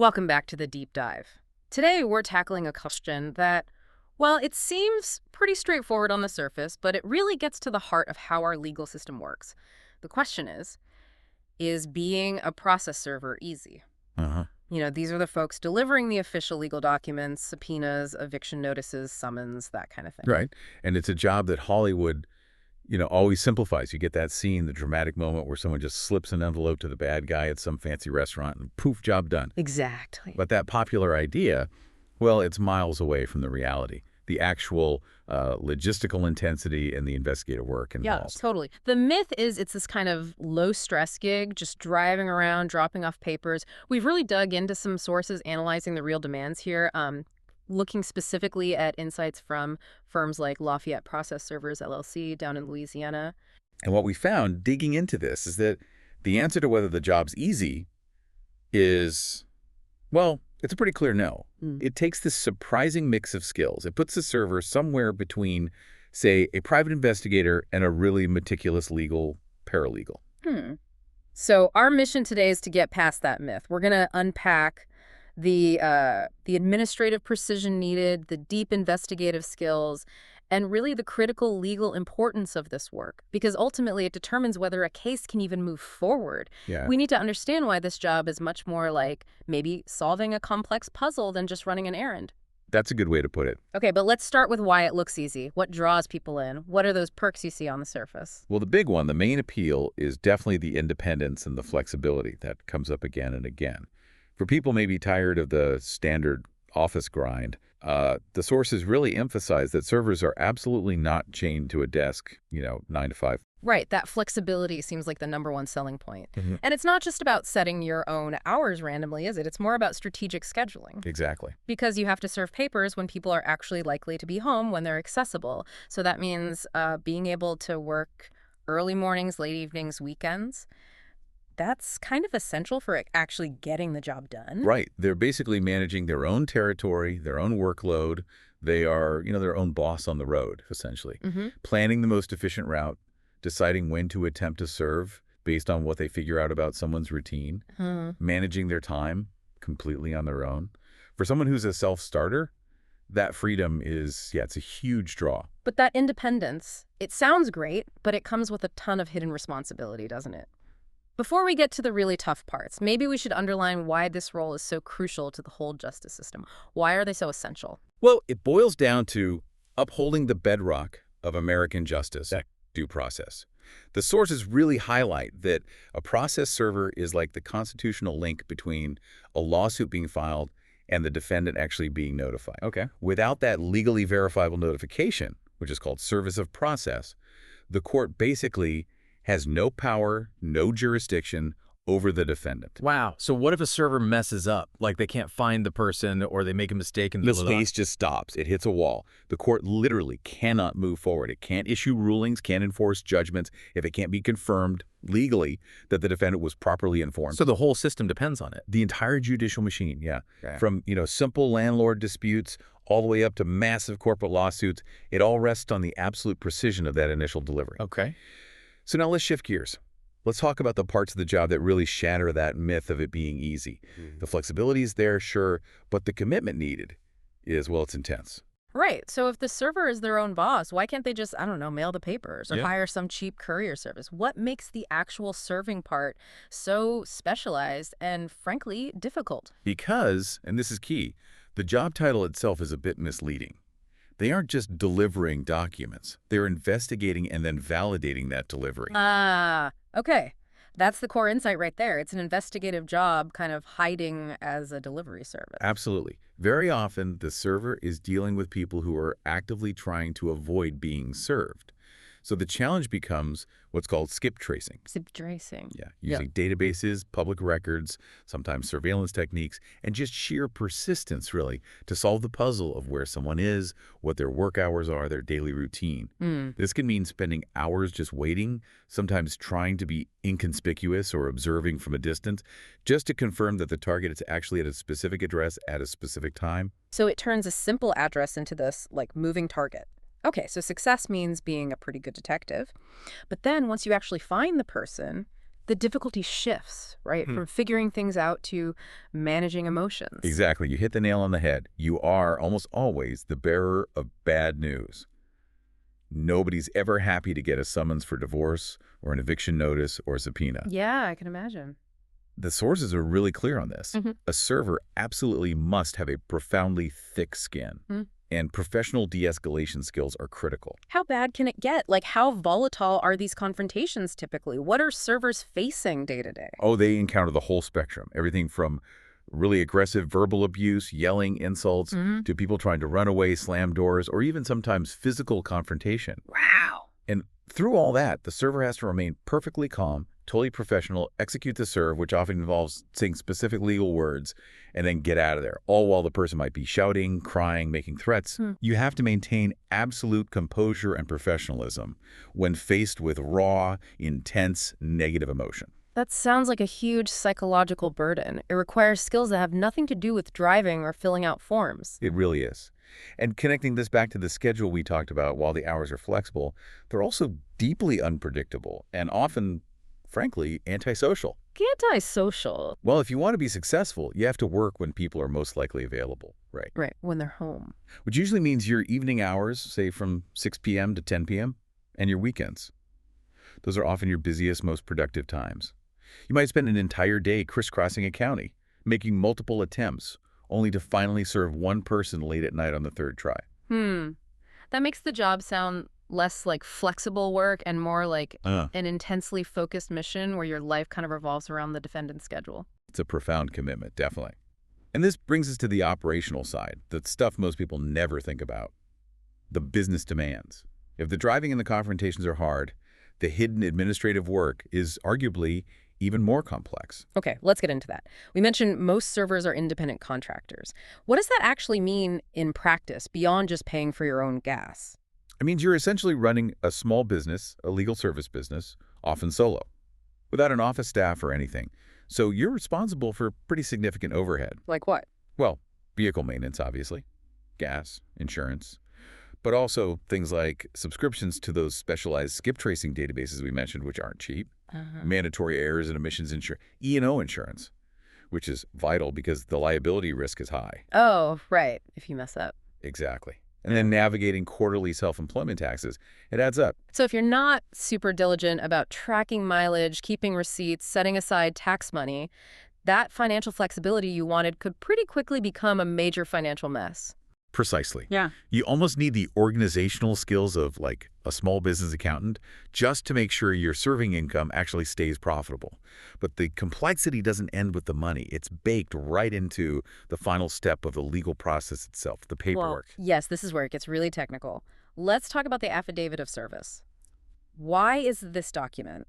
Welcome back to the deep dive. Today, we're tackling a question that, well, it seems pretty straightforward on the surface, but it really gets to the heart of how our legal system works. The question is being a process server easy? Uh-huh. These are the folks delivering the official legal documents, subpoenas, eviction notices, summons, that kind of thing. Right. And it's a job that Hollywood, always simplifies. You get that scene, the dramatic moment where someone just slips an envelope to the bad guy at some fancy restaurant and poof, job done. Exactly. But that popular idea, well, it's miles away from the reality. The actual logistical intensity and the investigative work involved. Yeah, totally. The myth is it's this kind of low-stress gig, just driving around, dropping off papers. We've really dug into some sources analyzing the real demands here, looking specifically at insights from firms like Lafayette Process Servers LLC down in Louisiana. And what we found digging into this is that the answer to whether the job's easy is, well, it's a pretty clear no. It takes this surprising mix of skills. It puts the server somewhere between, say, a private investigator and a really meticulous legal paralegal. So our mission today is to get past that myth. We're going to unpack the administrative precision needed, the deep investigative skills, and really the critical legal importance of this work, because ultimately it determines whether a case can even move forward. Yeah. We need to understand why this job is much more like maybe solving a complex puzzle than just running an errand. That's a good way to put it. Okay, but let's start with why it looks easy. What draws people in? What are those perks you see on the surface? Well, the big one, the main appeal, is definitely the independence and the flexibility that comes up again and again. For people maybe tired of the standard office grind, the sources really emphasize that servers are absolutely not chained to a desk, 9 to 5. Right, that flexibility seems like the #1 selling point. And it's not just about setting your own hours randomly, is it? It's more about strategic scheduling. Exactly. Because you have to serve papers when people are actually likely to be home when they're accessible. So that means being able to work early mornings, late evenings, weekends. That's kind of essential for actually getting the job done. Right. They're basically managing their own territory, their own workload. They are, their own boss on the road, essentially. Planning the most efficient route, deciding when to attempt to serve based on what they figure out about someone's routine, managing their time completely on their own. For someone who's a self-starter, that freedom is, it's a huge draw. But that independence, it sounds great, but it comes with a ton of hidden responsibility, doesn't it? Before we get to the really tough parts, maybe we should underline why this role is so crucial to the whole justice system. Why are they so essential? Well, it boils down to upholding the bedrock of American justice, due process. The sources really highlight that a process server is like the constitutional link between a lawsuit being filed and the defendant actually being notified. Okay. Without that legally verifiable notification, which is called service of process, the court basically has no power, no jurisdiction over the defendant. Wow. So what if a server messes up? Like they can't find the person or they make a mistake and The case just stops. It hits a wall. The court literally cannot move forward. It can't issue rulings, can't enforce judgments if it can't be confirmed legally that the defendant was properly informed. So the whole system depends on it. The entire judicial machine, From, simple landlord disputes all the way up to massive corporate lawsuits, it all rests on the absolute precision of that initial delivery. Okay. So now let's shift gears. Let's talk about the parts of the job that really shatter that myth of it being easy. The flexibility is there, sure, but the commitment needed is, well, it's intense. Right. So if the server is their own boss, why can't they just, mail the papers or hire some cheap courier service? What makes the actual serving part so specialized and, frankly, difficult? Because, and this is key, the job title itself is a bit misleading. They aren't just delivering documents. They're investigating and then validating that delivery. Okay. That's the core insight right there. It's an investigative job kind of hiding as a delivery service. Absolutely. Very often, the server is dealing with people who are actively trying to avoid being served. So the challenge becomes what's called skip tracing. Skip tracing. Using databases, public records, sometimes surveillance techniques, and just sheer persistence, really, to solve the puzzle of where someone is, what their work hours are, their daily routine. This can mean spending hours just waiting, sometimes trying to be inconspicuous or observing from a distance, just to confirm that the target is actually at a specific address at a specific time. So it turns a simple address into this, moving target. Okay, so success means being a pretty good detective. But then once you actually find the person, The difficulty shifts, right? From figuring things out to managing emotions. Exactly. You hit the nail on the head. You are almost always the bearer of bad news. Nobody's ever happy to get a summons for divorce or an eviction notice or a subpoena. Yeah, I can imagine. The sources are really clear on this. Mhm. A server absolutely must have a profoundly thick skin, and professional de-escalation skills are critical. How bad can it get? Like, how volatile are these confrontations typically? What are servers facing day to day? Oh, they encounter the whole spectrum. Everything from really aggressive verbal abuse, yelling, insults, to people trying to run away, slam doors, or even sometimes physical confrontation. Wow. And through all that, the server has to remain perfectly calm, totally professional, execute the serve, which often involves saying specific legal words, and then get out of there, all while the person might be shouting, crying, making threats. You have to maintain absolute composure and professionalism when faced with raw, intense, negative emotion. That sounds like a huge psychological burden. It requires skills that have nothing to do with driving or filling out forms. It really is. And connecting this back to the schedule we talked about, while the hours are flexible, they're also deeply unpredictable and often, frankly, antisocial. Antisocial. Well, if you want to be successful, you have to work when people are most likely available, right? Right, when they're home. Which usually means your evening hours, say from 6 p.m. to 10 p.m., and your weekends. Those are often your busiest, most productive times. You might spend an entire day crisscrossing a county, making multiple attempts, only to finally serve one person late at night on the third try. That makes the job sound less like flexible work and more like an intensely focused mission where your life kind of revolves around the defendant's schedule. It's a profound commitment, definitely. And this brings us to the operational side, the stuff most people never think about. The business demands. If the driving and the confrontations are hard, the hidden administrative work is arguably even more complex. Okay, let's get into that. We mentioned most servers are independent contractors. What does that actually mean in practice beyond just paying for your own gas? It means you're essentially running a small business, a legal service business, often solo, without an office staff or anything. So you're responsible for pretty significant overhead. Like what? Well, vehicle maintenance, obviously, gas, insurance, but also things like subscriptions to those specialized skip tracing databases we mentioned, which aren't cheap, mandatory errors and emissions insurance, E&O insurance, which is vital because the liability risk is high. Oh, right, if you mess up. Exactly. And then navigating quarterly self-employment taxes, it adds up. So if you're not super diligent about tracking mileage, keeping receipts, setting aside tax money, that financial flexibility you wanted could pretty quickly become a major financial mess. Precisely. Yeah. You almost need the organizational skills of, like, a small business accountant just to make sure your serving income actually stays profitable. But the complexity doesn't end with the money. It's baked right into the final step of the legal process itself, the paperwork. Well, yes, this is where it gets really technical. Let's talk about the affidavit of service. Why is this document?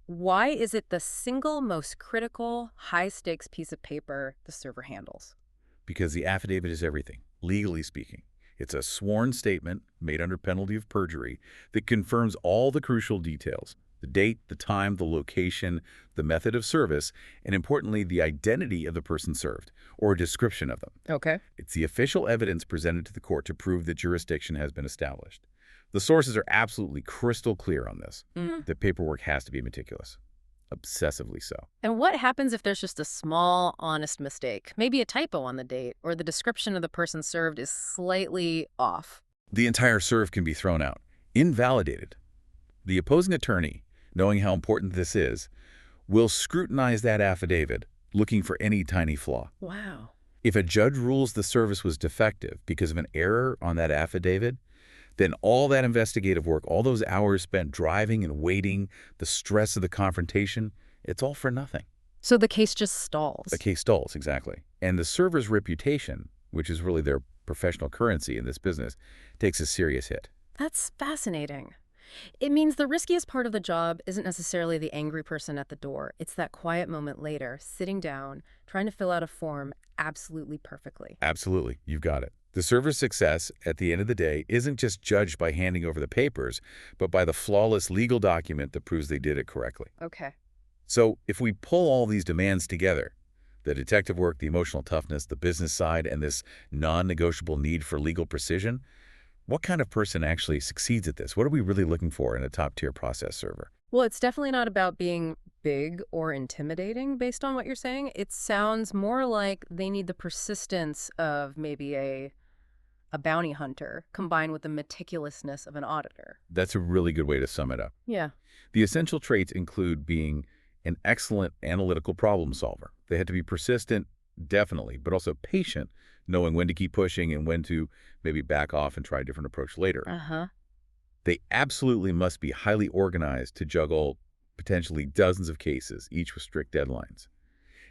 Why is it the single most critical, high-stakes piece of paper the server handles? Because the affidavit is everything, legally speaking. It's a sworn statement made under penalty of perjury that confirms all the crucial details: the date, the time, the location, the method of service, and importantly, the identity of the person served, or a description of them. Okay. It's the official evidence presented to the court to prove that jurisdiction has been established. The sources are absolutely crystal clear on this. The paperwork has to be meticulous. Obsessively so. And what happens if there's just a small, honest mistake? Maybe a typo on the date, or the description of the person served is slightly off. The entire serve can be thrown out, invalidated. The opposing attorney, knowing how important this is, will scrutinize that affidavit, looking for any tiny flaw. Wow. If a judge rules the service was defective because of an error on that affidavit, then all that investigative work, all those hours spent driving and waiting, the stress of the confrontation, it's all for nothing. So the case just stalls. The case stalls, exactly. And the server's reputation, which is really their professional currency in this business, takes a serious hit. That's fascinating. It means the riskiest part of the job isn't necessarily the angry person at the door. It's that quiet moment later, sitting down, trying to fill out a form absolutely perfectly. Absolutely. You've got it. The server's success, at the end of the day, isn't just judged by handing over the papers, but by the flawless legal document that proves they did it correctly. Okay. So if we pull all these demands together, the detective work, the emotional toughness, the business side, and this non-negotiable need for legal precision, what kind of person actually succeeds at this? What are we really looking for in a top-tier process server? Well, it's definitely not about being big or intimidating based on what you're saying. It sounds more like they need the persistence of maybe a bounty hunter combined with the meticulousness of an auditor. That's a really good way to sum it up. Yeah. The essential traits include being an excellent analytical problem solver. They had to be persistent, definitely, but also patient, knowing when to keep pushing and when to maybe back off and try a different approach later. Uh-huh. They absolutely must be highly organized to juggle potentially dozens of cases, each with strict deadlines.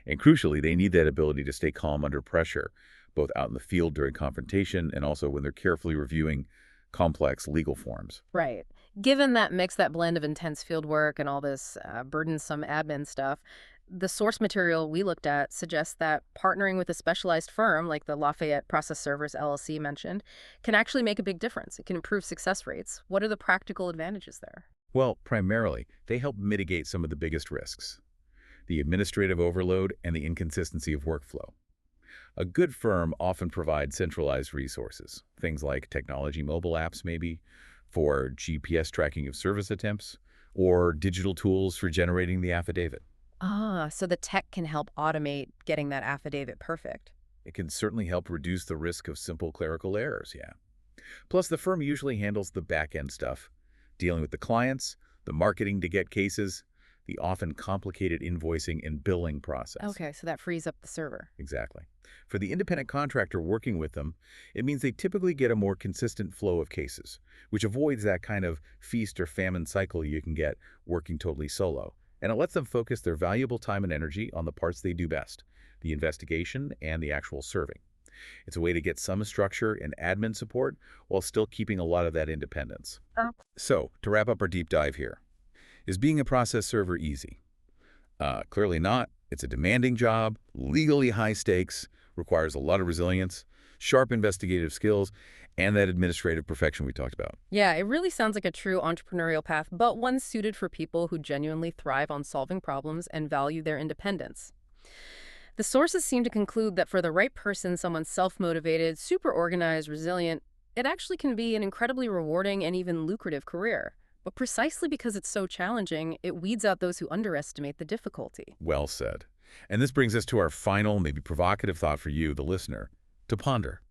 And crucially, they need that ability to stay calm under pressure, both out in the field during confrontation and also when they're carefully reviewing complex legal forms. Right. Given that mix, that blend of intense field work and all this burdensome admin stuff, the source material we looked at suggests that partnering with a specialized firm like the Lafayette Process Servers LLC mentioned can actually make a big difference. It can improve success rates. What are the practical advantages there? Well, primarily, they help mitigate some of the biggest risks: the administrative overload and the inconsistency of workflow. A good firm often provides centralized resources, things like technology mobile apps maybe, for GPS tracking of service attempts, or digital tools for generating the affidavit. Ah, so the tech can help automate getting that affidavit perfect. It can certainly help reduce the risk of simple clerical errors, yeah. Plus, the firm usually handles the back-end stuff, dealing with the clients, the marketing to get cases, the often complicated invoicing and billing process. Okay, so that frees up the server. Exactly. For the independent contractor working with them, it means they typically get a more consistent flow of cases, which avoids that kind of feast or famine cycle you can get working totally solo. And it lets them focus their valuable time and energy on the parts they do best, the investigation and the actual serving. It's a way to get some structure and admin support while still keeping a lot of that independence. Oh. So, to wrap up our deep dive here, is being a process server easy? Clearly not. It's a demanding job, legally high stakes, requires a lot of resilience, sharp investigative skills, and that administrative perfection we talked about. Yeah, it really sounds like a true entrepreneurial path, but one suited for people who genuinely thrive on solving problems and value their independence. The sources seem to conclude that for the right person, someone self-motivated, super organized, resilient, it actually can be an incredibly rewarding and even lucrative career. But precisely because it's so challenging, it weeds out those who underestimate the difficulty. Well said. And this brings us to our final, maybe provocative thought for you, the listener, to ponder.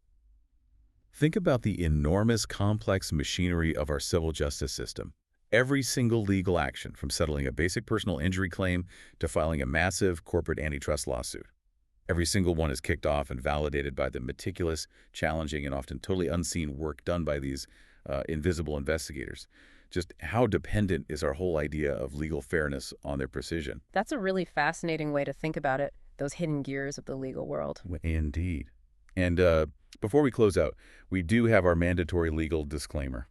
Think about the enormous, complex machinery of our civil justice system. Every single legal action, from settling a basic personal injury claim to filing a massive corporate antitrust lawsuit. Every single one is kicked off and validated by the meticulous, challenging, and often totally unseen work done by these invisible investigators. Just how dependent is our whole idea of legal fairness on their precision? That's a really fascinating way to think about it, those hidden gears of the legal world. Indeed. And before we close out, we do have our mandatory legal disclaimer.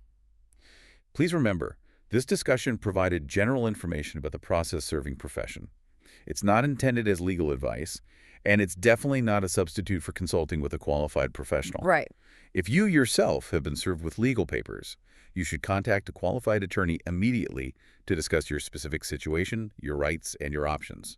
Please remember, this discussion provided general information about the process serving profession. It's not intended as legal advice, and it's definitely not a substitute for consulting with a qualified professional. Right. If you yourself have been served with legal papers, you should contact a qualified attorney immediately to discuss your specific situation, your rights, and your options.